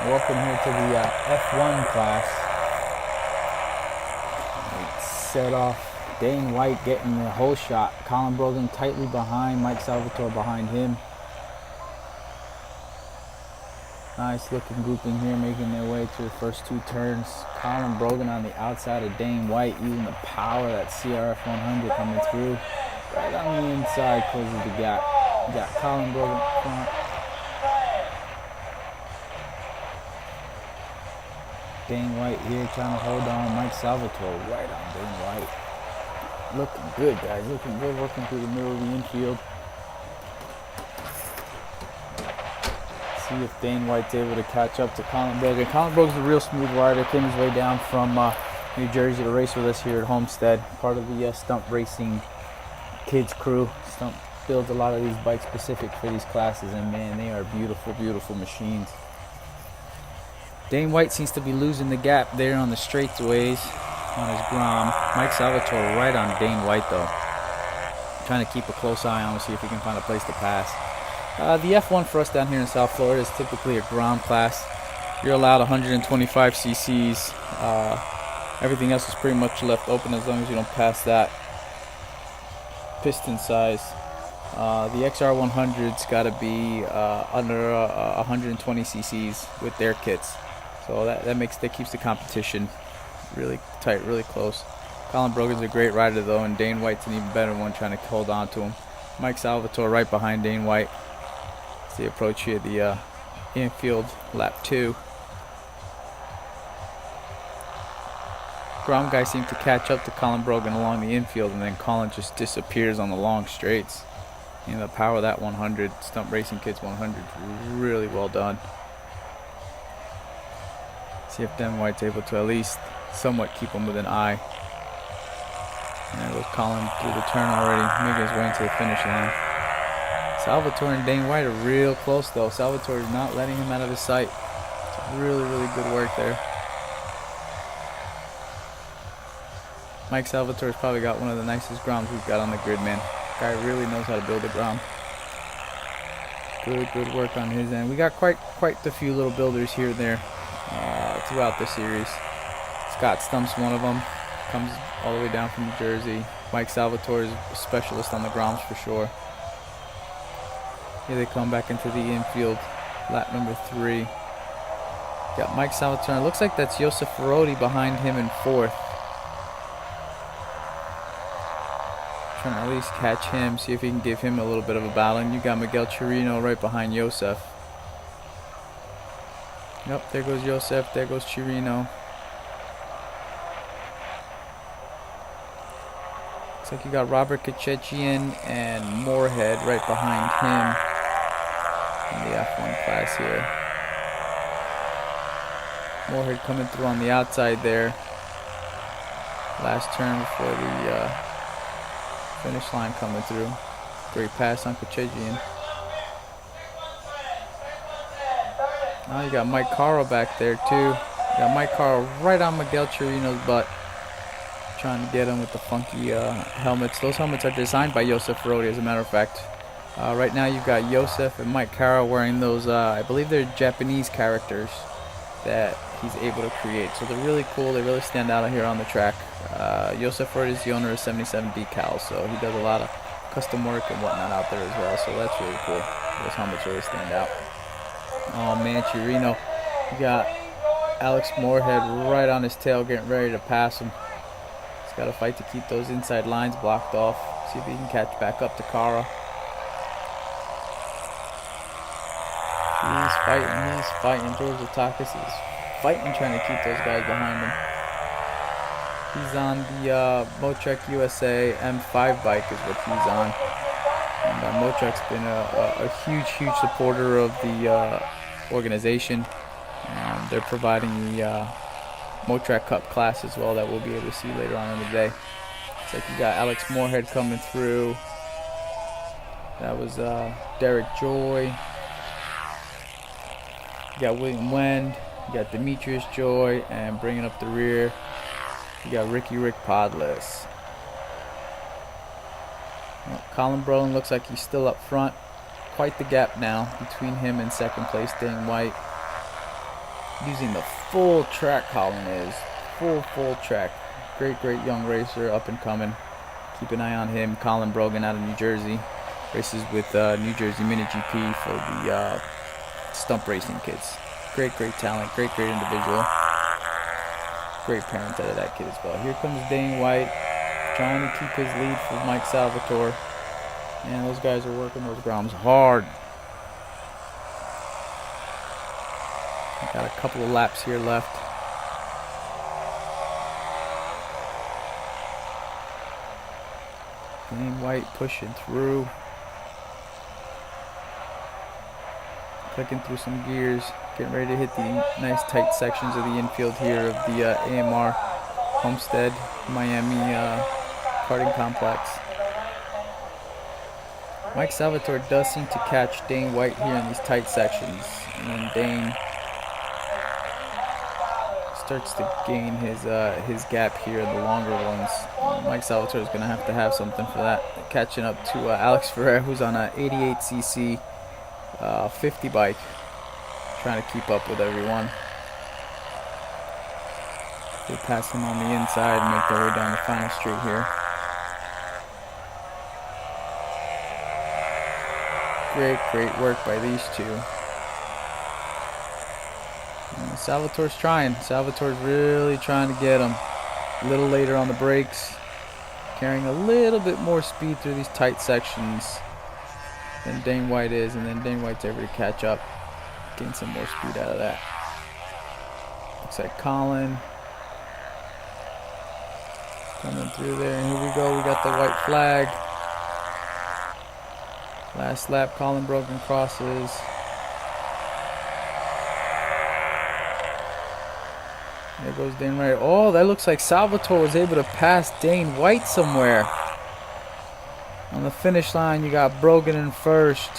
Welcome here to the F1 class. Set off Dane White getting the whole shot. Colin Brogan tightly behind, Mike Salvatore behind him. Nice looking grouping here, making their way to the first two turns. Colin Brogan on the outside of Dane White, using the power of that CRF 100 coming through. Right on the inside, closes the gap. You got Colin Brogan up front. Dane White here trying to hold on. Mike Salvatore right on Dane White. Looking good, guys. Looking good, working through the middle of the infield. See if Dane White's able to catch up to Colin Brogan. Colin Brogan's a real smooth rider. Came his way down from New Jersey to race with us here at Homestead. Part of the Stump Racing kids crew. Stump builds a lot of these bikes specific for these classes, and man, they are beautiful, beautiful machines. Dane White seems to be losing the gap there on the straightaways on his Grom. Mike Salvatore right on Dane White though. Trying to keep a close eye on him, see if he can find a place to pass. The F1 for us down here in South Florida is typically a Grom class. You're allowed 125 cc's. Everything else is pretty much left open as long as you don't pass that piston size. The XR100's got to be under 120 cc's with their kits. So that keeps the competition really tight, really close. Colin Brogan's a great rider though, and Dane White's an even better one, trying to hold on to him. Mike Salvatore right behind Dane White. It's the approach here, the infield lap 2. Grom guys seem to catch up to Colin Brogan along the infield, and then Colin just disappears on the long straights. You know, the power of that 100, Stump Racing Kids 100, is really well done. See if Dane White's able to at least somewhat keep him with an eye. And there goes Colin through the turn already, making his way into the finish line. Salvatore and Dane White are real close though. Salvatore is not letting him out of his sight. It's really, really good work there. Mike Salvatore's probably got one of the nicest Groms we've got on the grid, man. Guy really knows how to build a Grom. Good work on his end. We got quite a few little builders here and there throughout the series. Scott Stump's one of them. Comes all the way down from New Jersey. Mike Salvatore is a specialist on the Groms for sure. Here they come back into the infield, lap number 3. Got Mike Salvatore. It looks like that's Joseph Ferroti behind him in 4th. Trying to at least catch him, see if he can give him a little bit of a battle. And you got Miguel Chirino right behind Joseph. Yep, there goes Joseph, there goes Chirino. Looks like you got Robert Kachechian and Moorhead right behind him in the F1 class here. Moorhead coming through on the outside there. Last turn before the finish line coming through. Great pass on Kachechian. Now you got Mike Caro back there too. You got Mike Caro right on Miguel Chirino's butt, trying to get him with the funky helmets. Those helmets are designed by Joseph Ferroti, as a matter of fact. Right now you've got Joseph and Mike Caro wearing those, I believe they're Japanese characters that he's able to create. So they're really cool. They really stand out here on the track. Joseph Ferroti is the owner of 77 Decals, so he does a lot of custom work and whatnot out there as well. So that's really cool. Those helmets really stand out. Oh man, Chirino, you got Alex Moorhead right on his tail, getting ready to pass him. He's got to fight to keep those inside lines blocked off. See if he can catch back up to Cara. He's fighting. George Latakis is fighting, trying to keep those guys behind him. He's on the Motrek USA M5 bike is what he's on. And Motrek's been a huge supporter of the organization. They're providing the Motrek Cup class as well that we'll be able to see later on in the day. Looks like you got Alex Moorhead coming through. That was Derek Joy. You got William Wend. You got Demetrius Joy, and bringing up the rear, you got Rick Podless. Well, Colin Brogan looks like he's still up front. Quite the gap now between him and second place Dane White. using the full track. Colin is full track. Great young racer, up and coming. Keep an eye on him. Colin Brogan out of New Jersey, races with New Jersey MiniGP for the stump racing kids. Great talent, great individual. Great parents out of that kid as well. Here comes Dane White, trying to keep his lead for Mike Salvatore. And those guys are working those grounds hard. Got a couple of laps here left. Dane White pushing through. Clicking through some gears. Getting ready to hit the nice tight sections of the infield here of the AMR Homestead Miami karting complex. Mike Salvatore does seem to catch Dane White here in these tight sections, and then Dane starts to gain his gap here in the longer ones. Mike Salvatore is going to have something for that. Catching up to Alex Ferrer, who's on a 88cc 50 bike, trying to keep up with everyone. They pass him on the inside and make their way down the final straight here. Great work by these two. And Salvatore's trying. Salvatore's really trying to get him. A little later on the brakes, carrying a little bit more speed through these tight sections than Dane White is, and then Dane White's able to catch up, gain some more speed out of that. Looks like Colin coming through there, and here we go. We got the white flag. Last lap, Colin Brogan crosses. There goes Dane White. Oh, that looks like Salvatore was able to pass Dane White somewhere. On the finish line, you got Brogan in first.